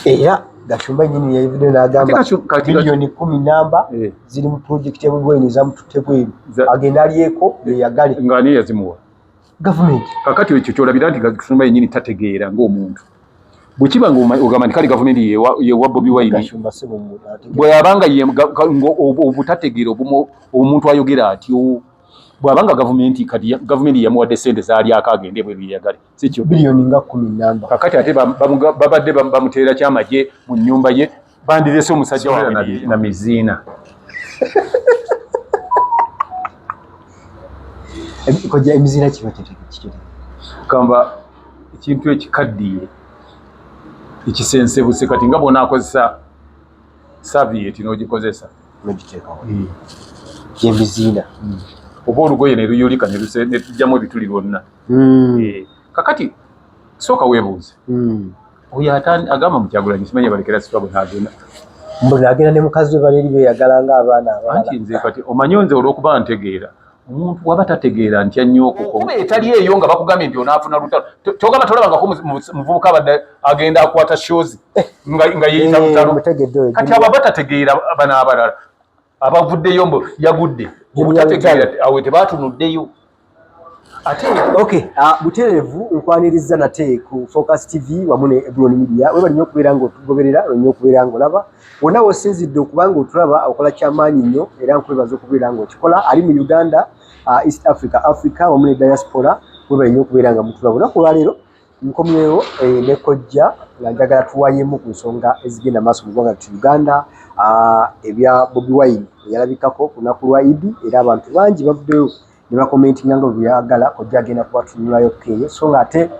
Era Gashumba nyini ya video n'agamba milioni 10 namba ziri mu project ya Bugweni za mututebweru agenda aliyeko yagale ngani yazimuwa government kakati ekyo kyolabira nti Gashumba nyini tategeera ng'omuntu bukiba ng'ogamba kali government ye wa Bobi Wine Gashumba sebo mu bwe yabanga ye obutategeera omuntu ayogera atyo bwabanga government yamuwadde sente zaali akagende bwe biyagale sikyo bilioni nga 10 namba kakati ate babadde bamuteera kyamaje mu nyumba ye bandirese omusajja wa na mizina koja emizina kibatete kamba ekintu ekikaddiye ekisensebuse kati nga bona akozesa Soviet n'ogikozesa n'ogiteekawo emizina oba olugoye ne luyulika ne tujjamu ebituli byonna kakati sooka weebuuze oyo agamba mu Kyagulanyi simanyi balekera sifa bwe ntagenda mbona agenda ne mukazi we baleeri beeyagala ng'abaana abalala anti nze kati omanyi nze olw'okuba ntegeera omuntu waba tategeera ntya nnyo okuba etali eyo nga bakugambye nti onaafuna lutalo kyogamba tolabangako muvubuka abadde agenda akwata shozi nga yeeyita lutalo kati abo batategeera bana abalala abavuddeyo mbu yagudde obutategeera awe tebaatunuddeyo ate butereevu nkwaniriza nate ku Focus TV wamu ne Ebron Media we balina okubeera ng'otugoberera olina okubeera ng'olaba wonna wosinzidde okuba ng'otulaba okola kyamaanyi nnyo era nkwebaza okubeera ng'okikola ali mu Uganda East Africa wamu ne diaspora we balina okubeera nga mutulaba olunaku olwaleero nkomyewo ne kojja nga njagala tuwaayemu ku nsonga ezigenda maaso mu ggwanga lyattu Uganda ebya Bobi Wine yalabikako ku lunaku lwa Idi era abantu bangi bavuddeyo ne bakomentinga nga bwe byagala kojja agenda kubatunulayo keeyo so nga ate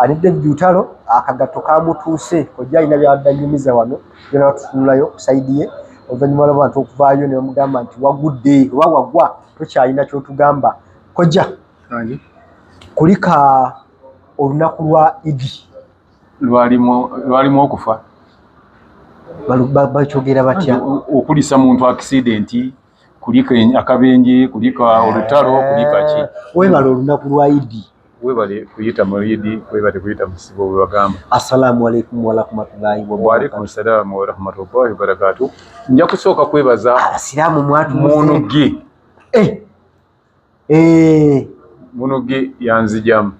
ne David Lutalo akagato kamutuuse kojja alina byadanyumiza wano byona batutunulayo ku sayidi ye oluvannyuma lw'abantu okuvaayo ne bamugamba nti wagudde oba wagwa tokyalina kyotugamba kojja kulika olunaku lwa Idi lwalimu okufa bakyogera batya okulisa muntu accident kulika akabenje kulika olutalo kulika ki webale olunaku lwa Idi webale kuyita mu Idi webale kuyita mu sibo bwe bagamba assalamu alaikum wa rahmatullahi wa barakatuh wa alaikum wa rahmatullahi wa barakatuh nja kusooka kwebaza abasiraamu mwatu munuge munuge yanzijamu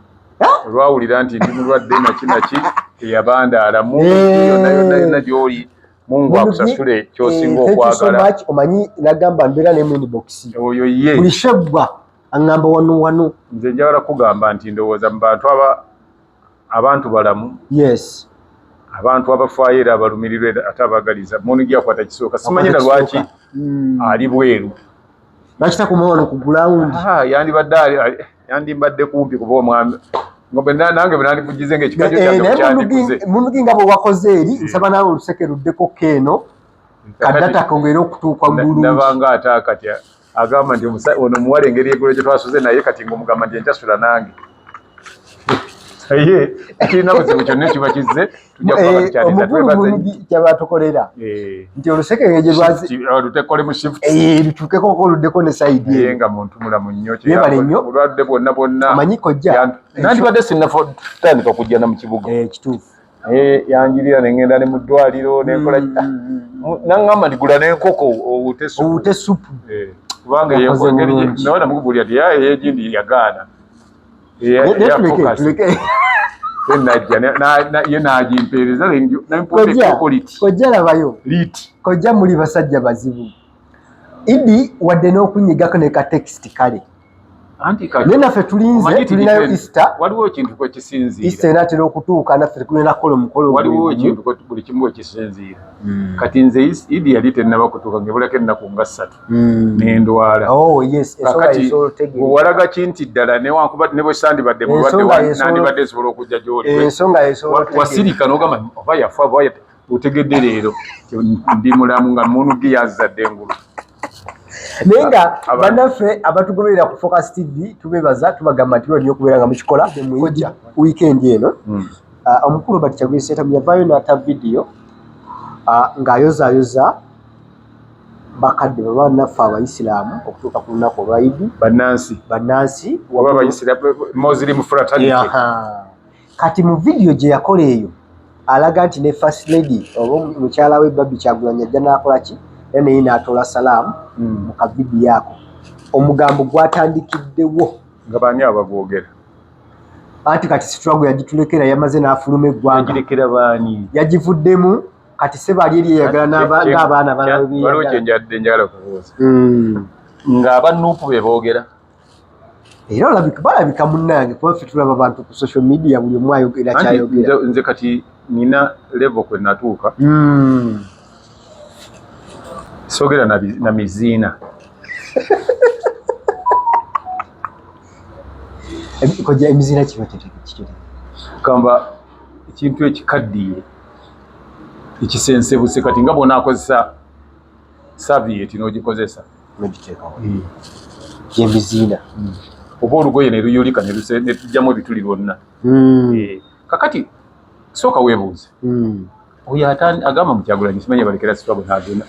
olwawulira nti ndi mulwadde naki teyabandaala munuge yonna gy'oli Mungu akusasule kyosinga okwagala omanyi nagamba mbeera ne mu inbox oyo ye buli shebwa angamba wano nze njagala kugamba nti ndowooza mu bantu abantu balamu yes abantu abafaayo era abalumirirwe ate abagaliza munugi akwata kisooka simanyi na lwaki ali bweru bakitakoma wano ku gulawundi yandibadde kumpi kuba omwami nange bwenandikugize ngaekikajjo kyange kyandikuze munugi nga bwe wakoze eri nsaba naawe oluseke luddeko keeno kaddata kongera okutuuka bulungi ndabanga ate akati agamba nti ono muwala engeri eggulo gye twasuze naye kati ng'omugamba nti entasula nange ye kirina buzibu kyonna kiba kizze tujja omukulu kyabatukolera nti oluseke lutekole mu shift lutuukeko oluddeko ne sayidi ye nga muntu mulamu nnyo yebale nnyo bulwadde bwonna amanyi kojja nandibadde sinnatandika okujjana mu kibuga kituufu yanjirira nengenda ne mu ddwaliro nenkola naŋŋamba ndigula n'enkoko owute supu kubanga naona mukubulya ti yegindi yagaana ye nagimpeereza kojja labayo kojja muli basajja bazibu Idi wadde n'okunyigako ne katekisiti kale naye naffe tulinayo Easter waliwo ekintu kwe kisinziira Easter enatera okutuuka naffe tulina kukola omukolo waliwo ekintu buli kimu we kisinziira kati nze Idi yali tennaba kutuuka ngebulako ennaku nga 3 n'endwala kakati walaga kinti ddala ne bwe sandibadde mulwadde nandibadde esobola okujja gy'oli wasirika n'ogamba oba yafa oba otegedde leero ndi mulamu nga munugi yazadde engulu naye nga bannaffe abatugoberera ku Focus TV tubebaza tubagamba nti olina okubeera nga mukikola mujja wiikendi eno omukulu Robert Kyagulanyi Ssentamu yavaayo n'ata vidiyo ng'ayozaayoza bakadde bannaffe abayisiraamu okutuuka ku lunaku olwa Idi bannansi oba abayisiraamu Muslim fraternity kati mu vidiyo gye yakola eyo alaga nti ne first lady oba mukyala we Babi Kyagulanyi ajja n'akola ki era naye n'atoola salaamu mu kavidiyo ako. Omugambo gwatandikiddewo nga baani abagwogera anti kati struggle yagitulekera yamaze n'afuluma eggwanga yagirekera baani yagivuddemu kati se bali eri eyagala n'abaana waliwo kyenjadde njagala kubuuza nga abanuupu be boogera era balabika munnange kuba ffe tulaba abantu ku social media buli omu ayogera kyayogera. Nze kati nina level kwe natuuka soogera na miziina koja emiziina kibatetekikiri kamba ekintu ekikaddiye ekisensebuse kati nga bw'onaakozesa savieti n'ogikozesa nogiteekawo emiziina oba olugoye ne luyulika ne tujjamu ebituli byonna kakati sooka weebuuze oyo agamba mu Kyagulanyi simanyi balekera struggle n'agenda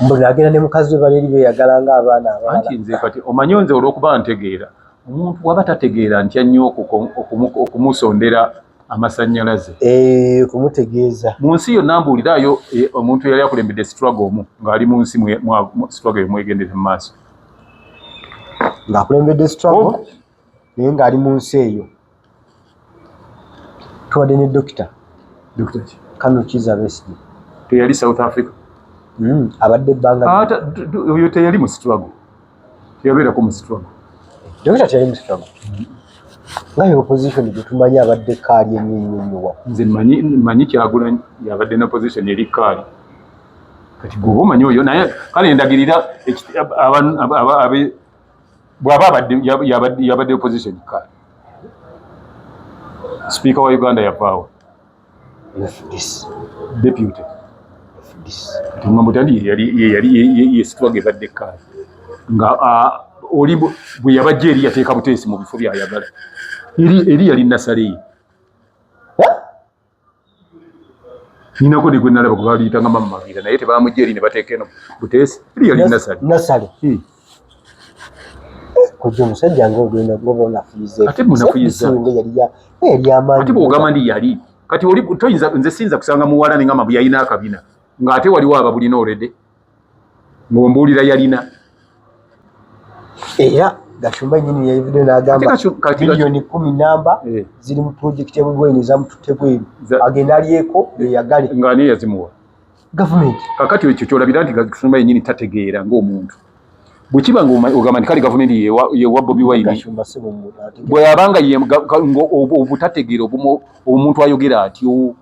mbona agenda ne mukazi we baleeri beeyagala ng'abaana abalala. Anti nze kati omanyi nze olw'okuba ntegeera omuntu waba tategeera ntya nnyo okumusondera amasannyalaze kumutegeeza mu nsi yonna mbuuliraayo omuntu yali akulembedde struggle omu ng'ali mu nsi struggle emwegendere mu maaso ng'akulembedde struggle naye ng'ali mu nsi eyo tuwadde ne dokita Kano Kizza Besigye teyali South Africa abadde ebbanga oyo teyali mu struggle teyabeerako mu struggle dokita teyali mu struggle ngayo opposition gye tumanyi abadde kaali ennyinnyonnyowa nze manyi Kyagulanyi yabadde na position eri kaali kati gwoba omanyi oyo naye kale ndagirira bw'aba yabadde opposition kaali speaker wa Uganda yavaawo deputy ng'ambo tali yali struggle ebadde kaali nga oli bwe yabajja eri yateeka buteesi mu bifo byayagala eri yali nasaleyi ninako ne gwe nalaba gwe baliyitanga Mama Maviira naye tebamujja eri ne bateeka eno buteesi eri yali nasale kujja omusajja ng'ogenda ngoba onafuyize ate munafuyiza yali amaanyi ate bw'ogamba ndi yali kati oli toyinza nze siyinza kusanga muwala ne ngamba bwe yalina akabina ng'ate waliwo ababulina olede ng'ombuulira yalina era Gashumba nyini yayivudde n'agamba milioni 10 namba ziri mu project ya Bobi Wine zamututte bweru agenda alyeko yeyagale ng'ani yazimuwa gavumenti kakati ekyo kyolabira nti Gashumba yennyini tategeera ng'omuntu bwe kiba ng'ogamba nti kale gavumenti yewa Bobi Wine bwe yabanga obutategeera omuntu ayogera atyo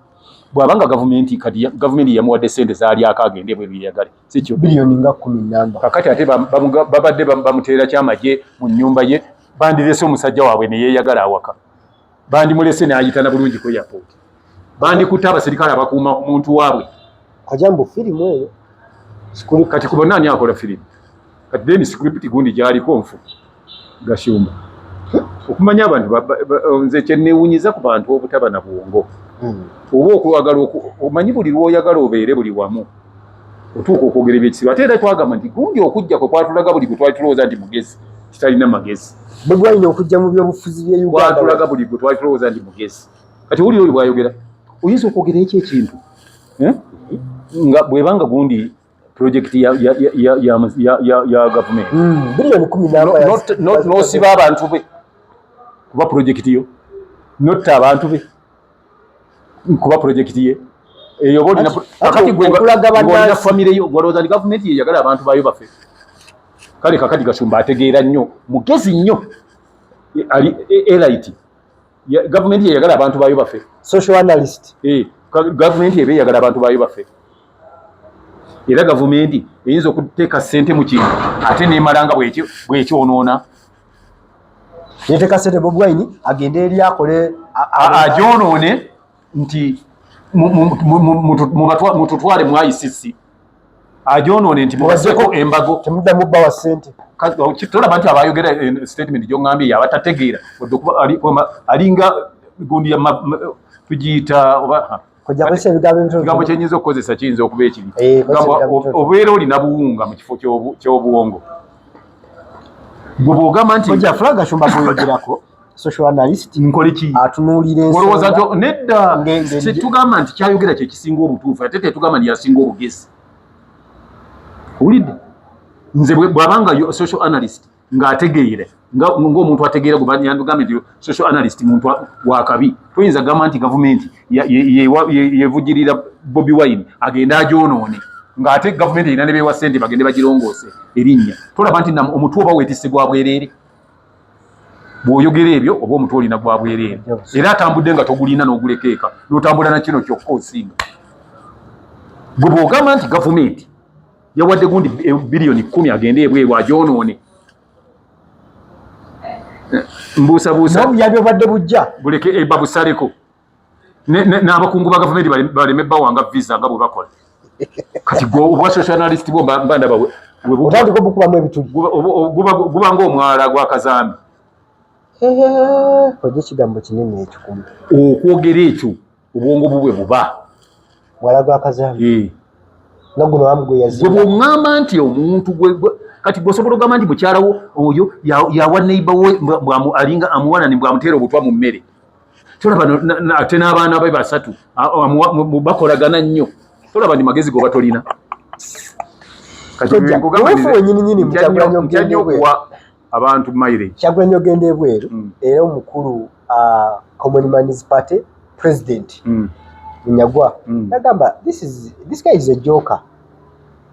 bw'abanga gavumenti kati gavumenti yamuwadde ssente zaalyako agende bwe yeyagale sikyo bilioni nga 10 namba kakati ate babadde bamuteera kyamagye mu nnyumba ye bandirese omusajja waabwe ne yeeyagala awaka bandimulese n'ayitana bulungiko yapooti bandikutte abaserikale abakuuma omuntu waabwe kajambo firimu eyo kati ku bonna ani akola firimu kati then script gundi gyaliko nfu Gashumba okumanya abantu nze kyenneewunyiza ku bantu obutaba na bwongo oba okwagala omanyi buli lw'oyagala obeere buli wamu otuuka okwogera ebyekisibo ate era twagamba nti gundi okujja kwe kwatulaga buli gwe twali tulowooza nti mugezi kitalina magezi Bobi Wine okujja mu byobufuzi bya Uganda kwatulaga buli gwe twali tulowooza nti mugezi kati wuli oyo bw'ayogera oyinza okwogera eki ekintu nga bw'ebanga gundi project ya gavumenti bilioni 10 namba n'osiba abantu be kuba project yo notta abantu be kuba project ye eyo bolina kakati gwolina family yo gwolooza ni gavumenti yeyagala abantu bayo bafe kale kakati Gashumba ategeera nnyo mugezi nnyo ali elite gavumenti yeyagala abantu bayo bafe social analyst gavumenti ebe yeyagala abantu bayo bafe era gavumenti eyinza okuteeka ssente mu kintu ate neemalanga bwekyonoona yeteeka ssente Bobi Wine agende eri akole agyonoone nti mututwale mu ICC agyonoone nti mubazzeko embago temuddamu bba wa ssente tolaba nti abayogera statement gy'oŋŋambye yabatategeera alinga gundi tugiyita oba ekigambo kyenyinza okukozesa kiyinza okuba ekiri obeera olina buwunga mu kifo ky'obuwongo gwe bw'ogamba nti Gashumba gweyogerako social analyst nkoleki atunuulira olowooza nti nedda tetugamba nti kyayogera kye kisinga obutuufu ate tetugamba nti yasinga obugezi owulidde nze bw'abanga social analyst ng'ategeere ng'omuntu ategeera gweyandugambe nti social analyst muntu wakabi tuyinza gamba nti gavumenti yevugirira Bobi Wine agenda agyonoone ng'ate gavumenti erina ne beewa ssente bagende bagirongoose erinnya tolaba nti omutwe oba weetisse gwa bwereere bw'oyogera ebyo oba omutwe olina gwa bwereere era atambudde nga togulina n'ogulekeeka n'otambula na kino kyokka osinga gwe bw'ogamba nti gavumenti yawadde gundi biliyoni 10 agende ebweru agyonoone mbuusabuusa n'obuyambi obadde bujja buleke babusaleko n'abakungu ba gavumenti baleme bawanga visa nga bwe bakola kati obwa social analyst bwo mbandaba otandika obukubamu ebituli guba ng'omwala gwa kazambi oje ekigambo kinene ekyo okwogera ekyo obwongo bubwe buba mwala gwa kazambi nga guno wamugwe yazimba gwe bw'oŋŋamba nti omuntu kati gwosobola ogamba nti mukyalawo oyo yawa neiba we alinga amuwanani bwamuteera obutwa mu mmere tolaba ate n'abaana be basatu bakolagana nnyo tolaba ndi magezi goba tolina okuwa abantu mileage Kyagulanyi ogenda ebweru era omukulu Common Man's Party president Munyagwa nagamba this guy is a joker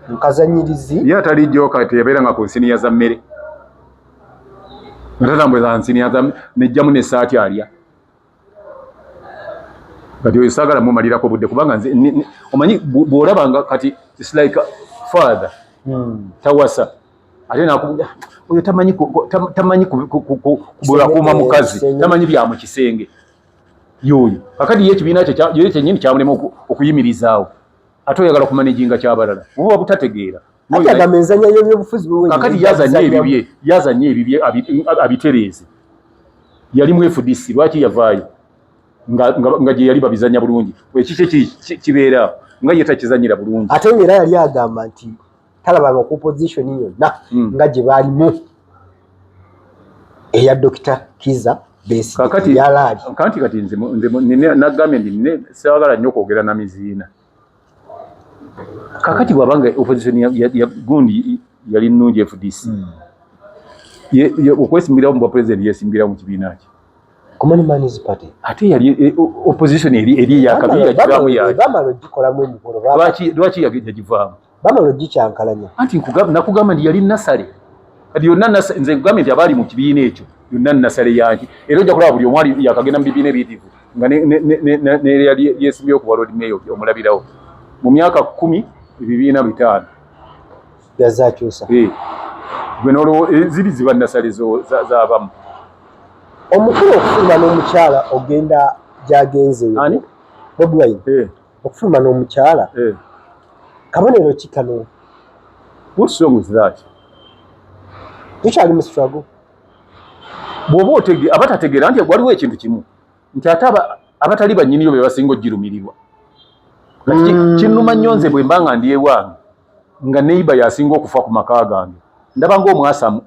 mukazanyirizi ye atali joker teyabeeranga ku nsiniya za mmere atatambweza nsiniya za nejjamu n'essaati alya kati oyo saagala mumalirako budde kubanga nze omanyi bw'olabanga kati it's like father tawasa ate nakubuga oyo tamanyi kubulakuuma mukazi tamanyi bya mu kisenge yoyo kakati ye ekibiina kye kyennyini kyamulema okuyimirizaawo ate oyagala kumanejinga kyabalala oba butategeera kakati yazanye ebibye abitereeze yali mu FDC lwaki yavaayo nga gye yali babizanya bulungi ekiki kibeera nga ye takizanyira bulungi ate era yali agamba nti talabanga ku position yonna nga gye baalimu eya Dr. Kiza kakati nze nagambye ndi saagala nnyo okwogera na miziina kakati bw'abanga opposition ya gundi yali nnungi FDC okwesimbirawo mu bwa president yesimbirawo mu kibiina kye Common Man's Party ate yali opposition eri yakabira kivaamu lwaki yagivaamu bamala ogikyankalanya anti nakugamba nti yali nasale kati yonna nze nkugambye nti abaali mu kibiina ekyo yonna nasale yanki era ojja kulaba buli omu ali yakagenda mu bibiina ebiyitivu nga neyali yesimbyewo ku Lord Mayor omulabirawo mu myaka 10 ebibiina 5 yazakyusa gwe nolwo ziri ziba nasale z'abamu omukulu okufuluma n'omukyala ogenda gyagenzeyo Bobi Wine okufuluma n'omukyala kabonero ki kano what song is that tukyali mu struggle bw'oba abatategeera nti waliwo ekintu kimu nti ate abatali bannyiniyo be basinga ogirumirirwa kati kinnuma nnyo nze bwe mba nga ndi ewange nga neiba yasinga okufa ku maka gange ndaba ng'omwasamu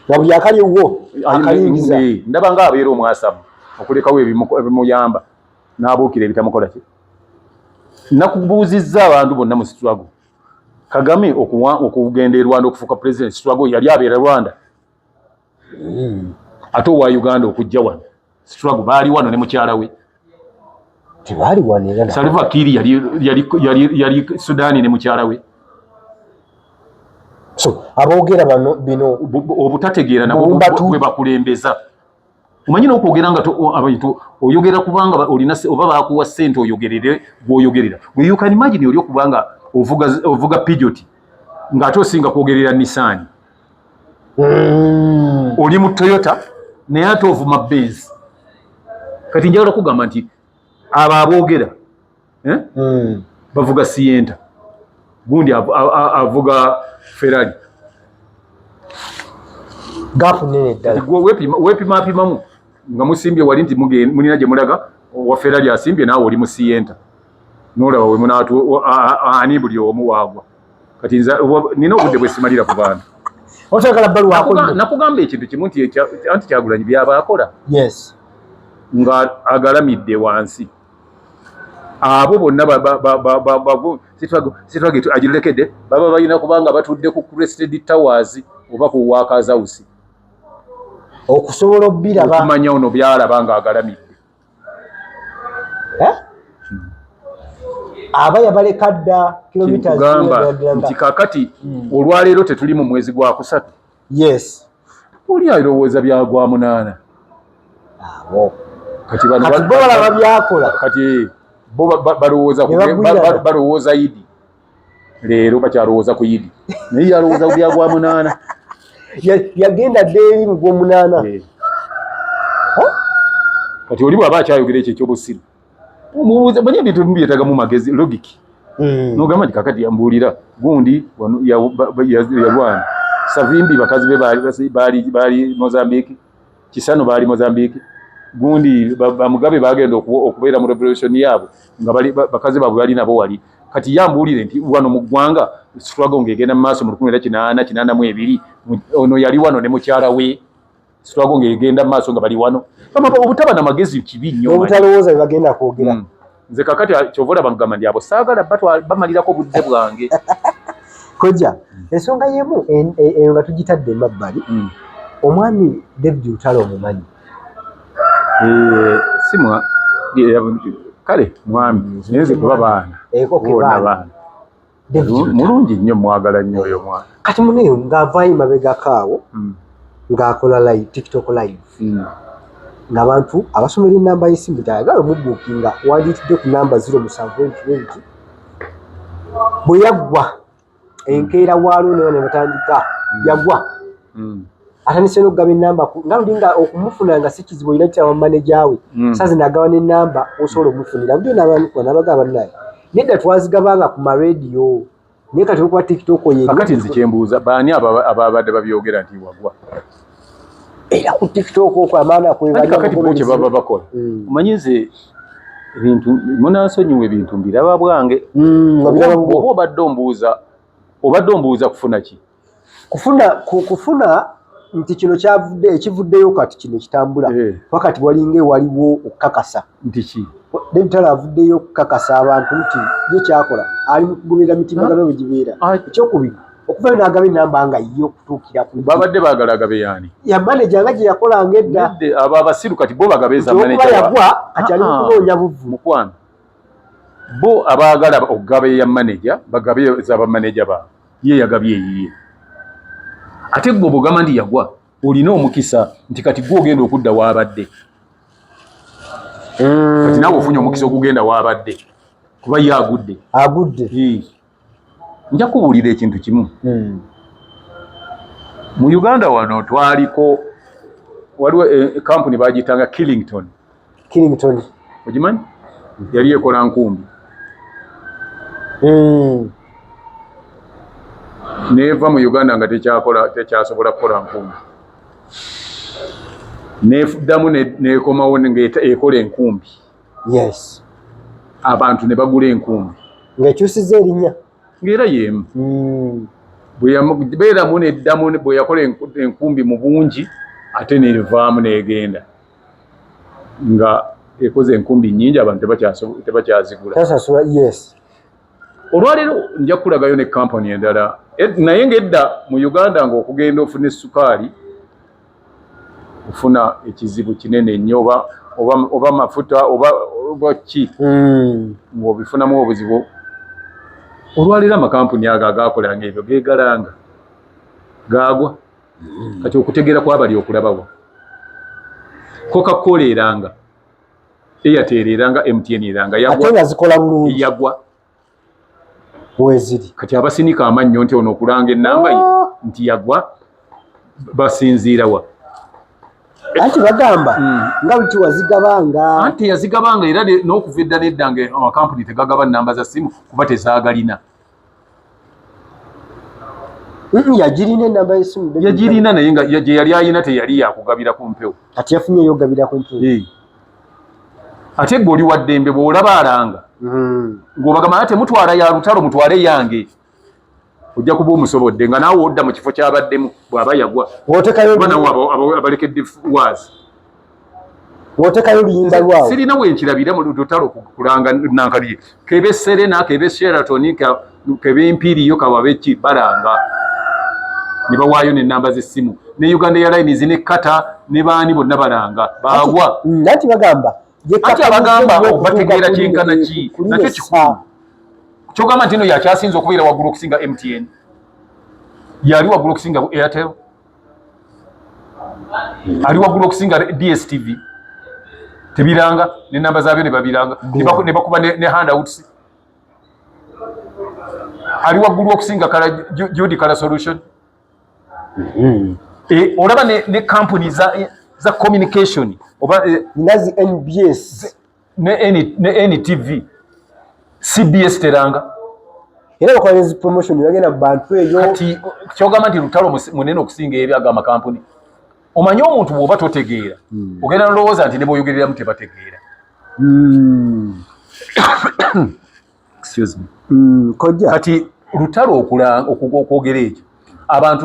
wabuli akaliwo akalingiza ndaba nga abeera omwasamu okulekawo ebimuyamba n'abuukira ebitamukola ki nakubuuzizza abantu bonna mu struggle Kagame okugenda e Rwanda okufuuka president struggle yali abeera Rwanda ate owa Uganda okujja wano struggle baali wano ne mukyala we tebaali wanira Salva Kiir yali Sudani ne mukyala we so aboogera bino obutategeera nabo bwe bakulembeza omanyi n'okwogera nga abantu oyogera kubanga olina oba baakuwa ssente oyogerere bw'oyogerera you can imagine oli okubanga ovuga Peugeot ng'ate osinga kwogerera Nissan oli mu Toyota naye ate ovuma Benz kati njagala kugamba nti abo aboogera bavuga Sienta gundi avuga Ferrari gapu nene ddala wepimapimamu nga musimbye wali nti mulina gye mulaga wa Ferrari asimbye naawe oli mu Sienta n'olaba we munaatu ani buli omu waagwa kati nina obudde bwe simalira ku bantu otagala baluwa akola nakugamba ekintu kimu nti anti Kyagulanyi byaba akola yes nga agalamidde wansi abo bonna sitwage agirekedde baba balina kubanga batudde ku Crested Towers oba ku Workers House okusobola obbiraba okumanya ono byalaba nga agalamidde aba yabaleka dda kilometers nti kakati olwaleero tetuli mu mwezi gwa kusatu yes oli alowooza byagwa munaana abo kati bano balaba byakola kati bo balowooza Idi leero bakyalowooza ku Idi naye yalowooza byagwa munaana yagenda ddeeri mu gw'omunaana kati oli bw'aba akyayogera ekyo ekyobusiru omubuuza manya ebintu bimu byetagamu magezi logiki n'ogamba nti kakati yambuulira gundi yalwana Savimbi bakazi be baali Mozambique Kisano baali Mozambique gundi bamugabe bagenda okubeera mu revolution yaabwe nga bakazi baabwe bali nabo wali kati yambuulire nti wano mu ggwanga struggle ng'egenda mu maaso mu 1982 ono yali wano ne mukyala we struggle ng'egenda mu maaso nga bali wano obutaba na magezi kibi nnyo obutalowooza bye bagenda kwogera nze kakati kyovula bamugamba ndi abo saagala bamalirako budde bwange kojja ensonga yemu eyo nga tugitadde emabbali omwami David Lutalo omumanyi simwa kale mwami nze kuba baana mulungi nnyo mwagala nnyo oyo mwana kati muneyo ng'avaayo mabegakaawo ng'akola live TikTok live ng'abantu abasomera ennamba y'essimu tayagala omubbuukinga wandiitidde ku namba 0720 bwe yaggwa enkeera waalwo nayo ne batandika yagwa atandise n'okugaba ennamba nga lulinga okumufuna nga si kizibu olina kitaba maneja we saazi n'agaba n'ennamba osobola omufunira budde n'abagaba bannaye nedda twazigabanga ku marediyo naye kati okuba TikTok kakati nzi kyembuuza baani ababadde babyogera nti wagwa era ku TikTok okwo amaana kakati bo kye baba bakola omanyi nze ebintu munansonyiwa ebintu mbiraba bwange obadde ombuuza kufuna ki kufuna nti kino ekivuddeyo kati kino kitambula wakati walinga waliwo okukakasa nti ki David Lutalo avuddeyo okukakasa abantu nti ye kyakola ali mu kugoberera mitimbagano bwe gibeera ekyokubiri okuvayo n'agaba ennamba nga ye okutuukira ku babadde baagala agabe yaani ya maneja nga gye yakolanga edda abo abasiru kati bo bagabeeza maneja yagwa kati ali mu kunoonya buvu mukwano bo abaagala okugaba eya maneja bagabeeza bamaneja baabwe ye yagabye eyiye ate gwe bw'ogamba nti yagwa olina omukisa nti kati gwe ogenda okudda waabadde kati naawe ofunye omukisa okugenda waabadde kuba ye agudde nja kubuulira ekintu kimu mu Uganda wano twaliko waliwo kampuni bagiyitanga Killington ogimanyi yali ekola nkumbi neeva mu Uganda nga tekyasobola kukola nkumbi nefuddamu nekomawo ng'ekola enkumbi abantu ne bagula enkumbi ng'ekyusizza erinnya ng'era y'emu beeramu neddamu bwe yakola enkumbi mu bungi ate nevaamu negenda nga ekoze enkumbi nnyingi abantu tebakyazigula olwaleero nja kulagayo ne kampuni endala naye ng'edda mu Uganda ng'okugenda ofuna essukaali ofuna ekizibu kinene nnyo oba mafuta oba ki ng'obifunamu obuzibu olwaleero amakampuni ago agakolanga ebyo geegalanga gaagwa kati okutegeera kwabali okulabawa Coca-Cola eranga Airtel eranga MTN eranga ate nga zikola bulungi yagwa weziri kati abasinika amannyo nti ono okulanga ennamba ye nti yagwa basinziirawa anti bagamba nga biki wazigabanga anti yazigabanga era n'okuva edda n'edda amakampuni tegagaba nnamba za simu kuba tezaagalina yagirina ennamba y'essimu yagirina naye nga gye yali ayina teyali yakugabira ku mpewo kati yafunyeyo ogabira ku mpewo ate gwe oli wa ddembe bw'olaba alanga ng'obagamba ate mutwala ya Lutalo mutwale yange ojja kuba omusobodde nga naawe odda mu kifo kyabaddemu bw'aba yagwa abalekedde waazi wotekayo luyimba lwawo sirina wenkirabira mu lutalo kulanga nankaliye kebe Serena kebe Sheraton kebe Imperial kababeki balanga ne bawaayo n'ennamba z'essimu ne Uganda Airlines ne Qatar ne baani bonna balanga bagwa ati bagamba bategeera kyenkana ki nakyo kikulu kyogamba nti no yakyasinza okubeera waggulu okusinga MTN yali waggulu okusinga Airtel ali waggulu okusinga DSTV tebiranga n'ennamba zaabyo ne babiranga ne bakuba ne handouts ali waggulu okusinga Judy Color Solution olaba ne company za communication oba nazi NBS ne NTV CBS teranga era bakoze promotion bagenda bantu eyo kati kyogamba nti lutalo munene okusinga ebyaga amakampuni omanyi omuntu bw'oba totegeera ogenda nolowooza nti ne bw'oyogereramu tebategeera excuse me kojja kati lutalo okwogera ekyo abantu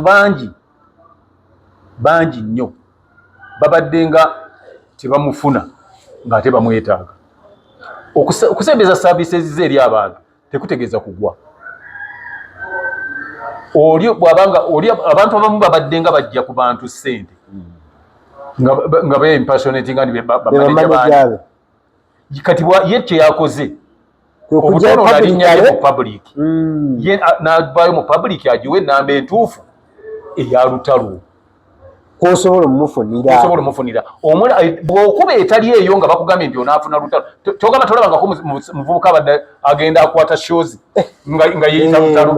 bangi nnyo babadde nga tebamufuna ng'ate bamwetaaga okusembeza services ze eri abantu tekutegeeza kugwa abantu abamu babadde nga bajja ku bantu ssente nga beimpersonate nga bamaneja baani kati ye kyeyakoze obutono nalinyayo mu public ye n'avaayo mu public agiwe ennamba entuufu eya lutalo kosobola omufunira bw'okuba etali eyo nga bakugambye nti onaafuna lutalo kyogamba tolabangako muvubuka abadde agenda akwata shows nga yeeyita lutalo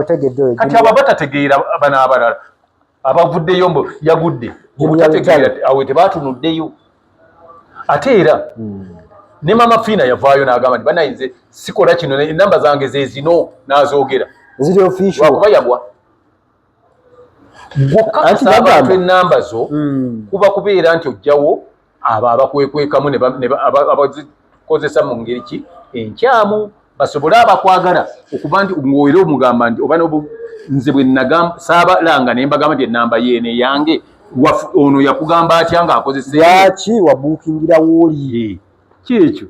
kati abo batategeera bano abalala abavuddeyo mbu yagudde obutategeera awe tebaatunuddeyo ate era ne mama Fina yavaayo n'agamba nti banayinze sikola kino ennamba zange ze zino n'azoogera lwakuba yagwa gwokka abantu ennamba zo kuba kubeera nti ojjawo abo abakwekwekamu abazikozesa mu ngeri ki enkyamu basobole abakwagala okuba nti ng'oera omugamba nti oba nze bwe saabalanga ne mbagamba nti ennamba yeene yange ono yakugamba atya ng'akozesa lwaki wabuukingira wooli kyekyo